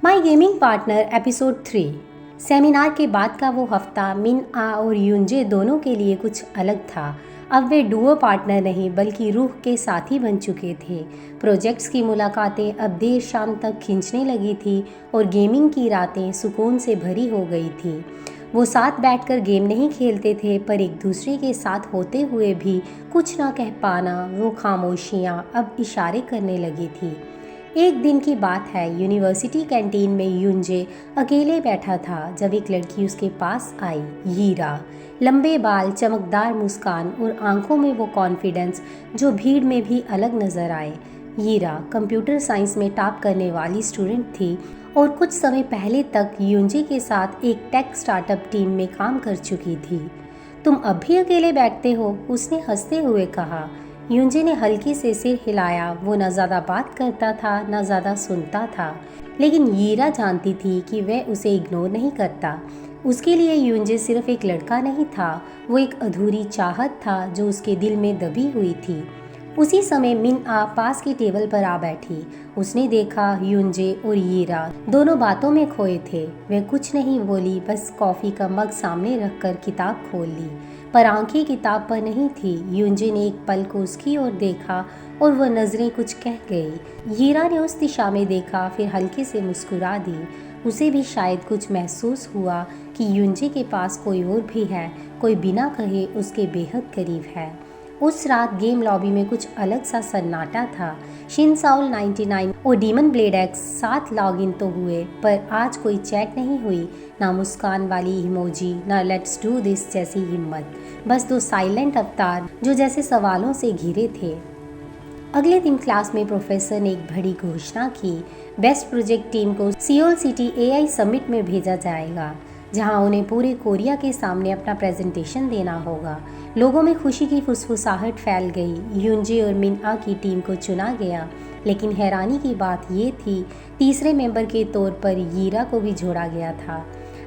My gaming partner episode 3। Seminar के बाद का वो हफ्ता मिन आ और युनजे दोनों के लिए कुछ अलग था। अब वे डुओ पार्टनर नहीं बल्कि रूह के साथी बन चुके थे। प्रोजेक्ट्स की मुलाकातें अब देर शाम तक खींचने लगी थी और गेमिंग की रातें सुकून से भरी हो गई थी। वो साथ बैठकर गेम नहीं खेलते थे पर एक दूसरे के साथ होते हुए भी कुछ ना कह पाना, वो खामोशियाँ अब इशारे करने लगी थी। एक दिन की बात है, यूनिवर्सिटी कैंटीन में युनजे अकेले बैठा था जब एक लड़की उसके पास आई। यीरा, लंबे बाल, चमकदार मुस्कान और आंखों में वो कॉन्फिडेंस जो भीड़ में भी अलग नजर आए। यीरा कंप्यूटर साइंस में टॉप करने वाली स्टूडेंट थी और कुछ समय पहले तक युनजे के साथ एक टेक स्टार्टअप टीम में काम कर चुकी थी। तुम अब भी अकेले बैठते हो? उसने हंसते हुए कहा। युनजे ने हल्के से सिर हिलाया। वो न ज़्यादा बात करता था न ज़्यादा सुनता था, लेकिन यीरा जानती थी कि वह उसे इग्नोर नहीं करता। उसके लिए युनजे सिर्फ एक लड़का नहीं था, वो एक अधूरी चाहत था जो उसके दिल में दबी हुई थी। उसी समय मिन आ पास की टेबल पर आ बैठी। उसने देखा युनजे और यीरा दोनों बातों में खोए थे। वह कुछ नहीं बोली, बस कॉफ़ी का मग सामने रखकर किताब खोल ली, पर आंखें किताब पर नहीं थी। युनजे ने एक पल को उसकी ओर देखा और वह नज़रें कुछ कह गई। यीरा ने उस दिशा में देखा, फिर हल्के से मुस्कुरा दी। उसे भी शायद कुछ महसूस हुआ कि युनजे के पास कोई और भी है, कोई बिना कहे उसके बेहद करीब है। उस रात गेम लॉबी में कुछ अलग सा सन्नाटा था। शिन साउल 99 और डीमन ब्लेड एक्स साथ लॉगिन तो हुए, पर आज कोई चैट नहीं हुई, ना मुस्कान वाली इमोजी, ना लेट्स डू दिस जैसी हिम्मत। बस दो साइलेंट अवतार जो जैसे सवालों से घिरे थे। अगले दिन क्लास में प्रोफेसर ने एक बड़ी घोषणा की। बेस्ट प्रोजेक्ट टीम को सियोल सिटी एआई समिट में भेजा जाएगा, जहां उन्हें पूरे कोरिया के सामने अपना प्रेजेंटेशन देना होगा। लोगों में खुशी की फुसफुसाहट फैल गई। युनजे और मिन आ की टीम को चुना गया, लेकिन हैरानी की बात ये थी, तीसरे मेंबर के तौर पर यीरा को भी जोड़ा गया था।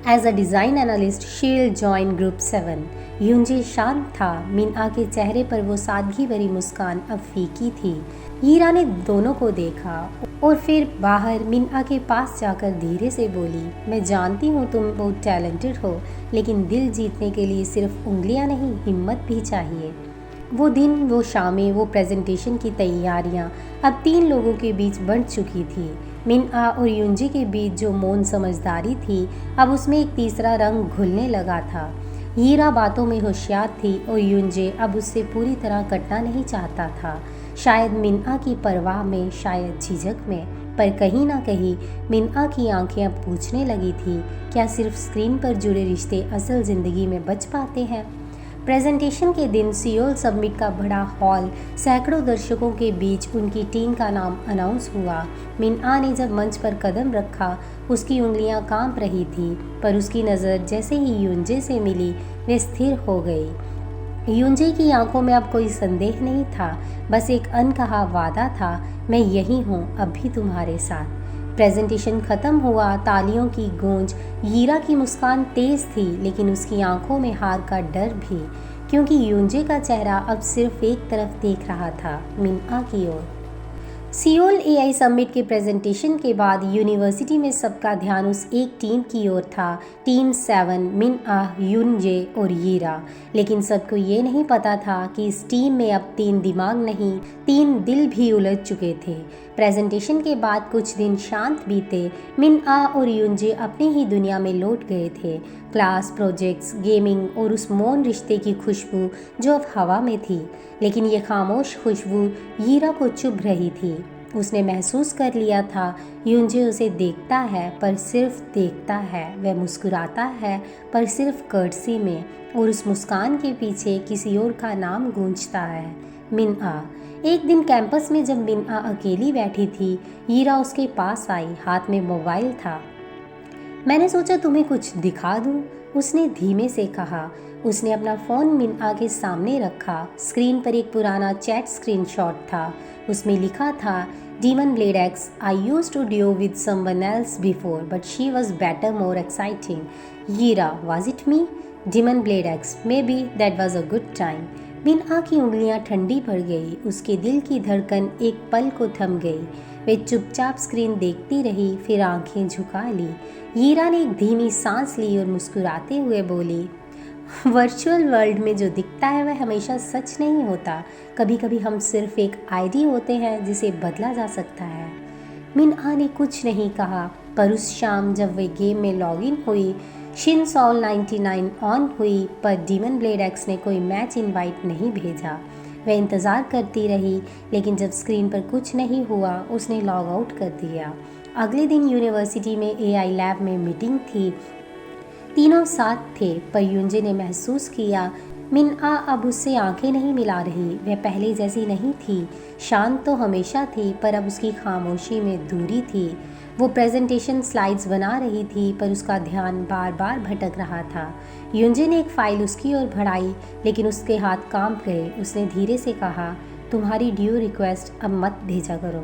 As a design analyst she will join group 7। युनजे शांत था, मिन आ के चेहरे पर वो सादगी भरी मुस्कान अब फीकी थी। यीरा ने दोनों को देखा और फिर बाहर मिन आ के पास जाकर धीरे से बोली, मैं जानती हूँ तुम बहुत टैलेंटेड हो, लेकिन दिल जीतने के लिए सिर्फ उंगलियाँ नहीं, हिम्मत भी चाहिए। वो दिन, वो शामें, वो प्रेजेंटेशन की तैयारियाँ अब 3 लोगों के बीच बढ़ चुकी थी। मिन आ और युनजे के बीच जो मौन समझदारी थी, अब उसमें एक तीसरा रंग घुलने लगा था। यीरा बातों में होशियार थी और युनजे अब उससे पूरी तरह कटना नहीं चाहता था। शायद मिन आ की परवाह में, शायद झिझक में, पर कहीं ना कहीं मिन आ की आंखें अब पूछने लगी थी, क्या सिर्फ स्क्रीन पर जुड़े रिश्ते असल ज़िंदगी में बच पाते हैं? प्रेजेंटेशन के दिन सियोल समिट का बड़ा हॉल, सैकड़ों दर्शकों के बीच उनकी टीम का नाम अनाउंस हुआ। मिन आ ने जब मंच पर कदम रखा, उसकी उंगलियां कांप रही थी, पर उसकी नज़र जैसे ही युनजे से मिली, वे स्थिर हो गई। युनजे की आंखों में अब कोई संदेह नहीं था, बस एक अनकहा वादा था, मैं यही हूँ अब भी तुम्हारे साथ। प्रेजेंटेशन खत्म हुआ, तालियों की गूंज। यीरा की मुस्कान तेज थी, लेकिन उसकी आंखों में हार का डर भी, क्योंकि युनजे का चेहरा अब सिर्फ एक तरफ देख रहा था, मिन आ की ओर। सियोल एआई समिट के प्रेजेंटेशन के बाद यूनिवर्सिटी में सबका ध्यान उस एक टीम की ओर था, टीम 7, मिन आ, युनजे और यीरा। लेकिन सबको ये नहीं पता था कि इस टीम में अब 3 दिमाग नहीं, 3 दिल भी उलझ चुके थे। प्रेजेंटेशन के बाद कुछ दिन शांत बीते। मिन आ और युनजे अपनी ही दुनिया में लौट गए थे। क्लास, प्रोजेक्ट्स, गेमिंग और उस मौन रिश्ते की खुशबू जो अब हवा में थी। लेकिन ये खामोश खुशबू यीरा को चुभ रही थी। उसने महसूस कर लिया था, युनजे उसे देखता है पर सिर्फ देखता है, वह मुस्कुराता है पर सिर्फ कर्टसी में, और उस मुस्कान के पीछे किसी और का नाम गूंजता है, मिन आ। एक दिन कैंपस में जब मिन आ अकेली बैठी थी, यीरा उसके पास आई, हाथ में मोबाइल था। मैंने सोचा तुम्हें कुछ दिखा दूं, उसने धीमे से कहा। उसने अपना फ़ोन मिन आ के सामने रखा। स्क्रीन पर एक पुराना चैट स्क्रीनशॉट था। उसमें लिखा था, demon blade X, I used to do with someone else before but she was better, more exciting. यीरा, was it me? Demon blade X, maybe that was a good time. मिन आ की उंगलियां ठंडी पड़ गई। उसके दिल की धड़कन एक पल को थम गई। वे चुपचाप स्क्रीन देखती रही, फिर आंखें झुका ली। हीरा ने एक धीमी सांस ली और मुस्कुराते हुए बोली, वर्चुअल वर्ल्ड में जो दिखता है वह हमेशा सच नहीं होता। कभी कभी हम सिर्फ एक आईडी होते हैं जिसे बदला जा सकता है। मिन आ ने कुछ नहीं कहा, पर उस शाम जब वे गेम में लॉगिन हुई, शिन सॉल 99 ऑन हुई, पर डीमन ब्लेड एक्स ने कोई मैच इनवाइट नहीं भेजा। वह इंतज़ार करती रही, लेकिन जब स्क्रीन पर कुछ नहीं हुआ, उसने लॉग आउट कर दिया। अगले दिन यूनिवर्सिटी में एआई लैब में मीटिंग थी। तीनों साथ थे, पर युंजे ने महसूस किया मिन आ अब उससे आंखें नहीं मिला रही। वह पहले जैसी नहीं थी। शांत तो हमेशा थी, पर अब उसकी खामोशी में दूरी थी। वो प्रेजेंटेशन स्लाइड्स बना रही थी, पर उसका ध्यान बार बार भटक रहा था। युंजे ने एक फ़ाइल उसकी ओर बढ़ाई, लेकिन उसके हाथ कांप गए। उसने धीरे से कहा, तुम्हारी ड्यू रिक्वेस्ट अब मत भेजा करो।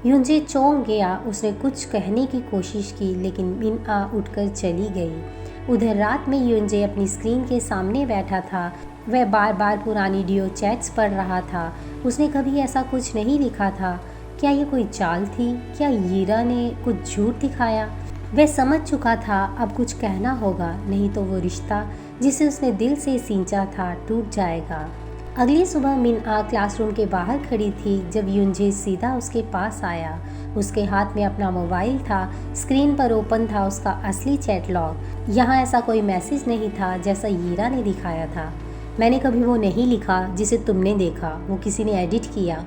युंजे चौंक गया। उसने कुछ कहने की कोशिश की, लेकिन मिन आ उठकर चली गई। उधर रात में युंजे अपनी स्क्रीन के सामने बैठा था। वह बार बार पुरानी डियो चैट्स पढ़ रहा था। उसने कभी ऐसा कुछ नहीं लिखा था। क्या ये कोई चाल थी? क्या हीरा ने कुछ झूठ दिखाया? वह समझ चुका था अब कुछ कहना होगा, नहीं तो वो रिश्ता जिसे उसने दिल से सींचा था टूट जाएगा। अगली सुबह मिन आ क्लासरूम के बाहर खड़ी थी जब युंजे सीधा उसके पास आया। उसके हाथ में अपना मोबाइल था। स्क्रीन पर ओपन था उसका असली चैट लॉग। यहाँ ऐसा कोई मैसेज नहीं था जैसा हीरा ने दिखाया था। मैंने कभी वो नहीं लिखा जिसे तुमने देखा, वो किसी ने एडिट किया।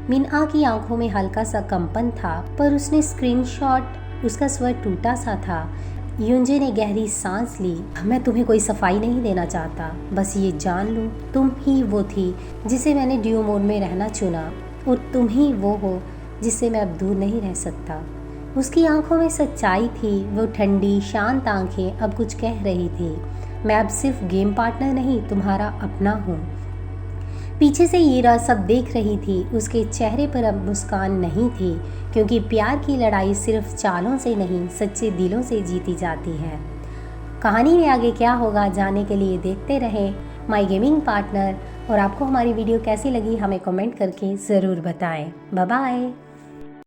मिन आ की आंखों में हल्का सा कंपन था, पर उसने स्क्रीनशॉट, उसका स्वर टूटा सा था। युंजे ने गहरी सांस ली। मैं तुम्हें कोई सफाई नहीं देना चाहता, बस ये जान लो तुम ही वो थी जिसे मैंने ड्यू मोड में रहना चुना, और तुम ही वो हो जिससे मैं अब दूर नहीं रह सकता। उसकी आंखों में सच्चाई थी। वो ठंडी शांत आंखें अब कुछ कह रही थी। मैं अब सिर्फ गेम पार्टनर नहीं, तुम्हारा अपना हूँ। पीछे से हीरा सब देख रही थी। उसके चेहरे पर अब मुस्कान नहीं थी, क्योंकि प्यार की लड़ाई सिर्फ चालों से नहीं, सच्चे दिलों से जीती जाती है। कहानी में आगे क्या होगा जानने के लिए देखते रहें माई गेमिंग पार्टनर। और आपको हमारी वीडियो कैसी लगी हमें कमेंट करके ज़रूर बताएं। Bye bye.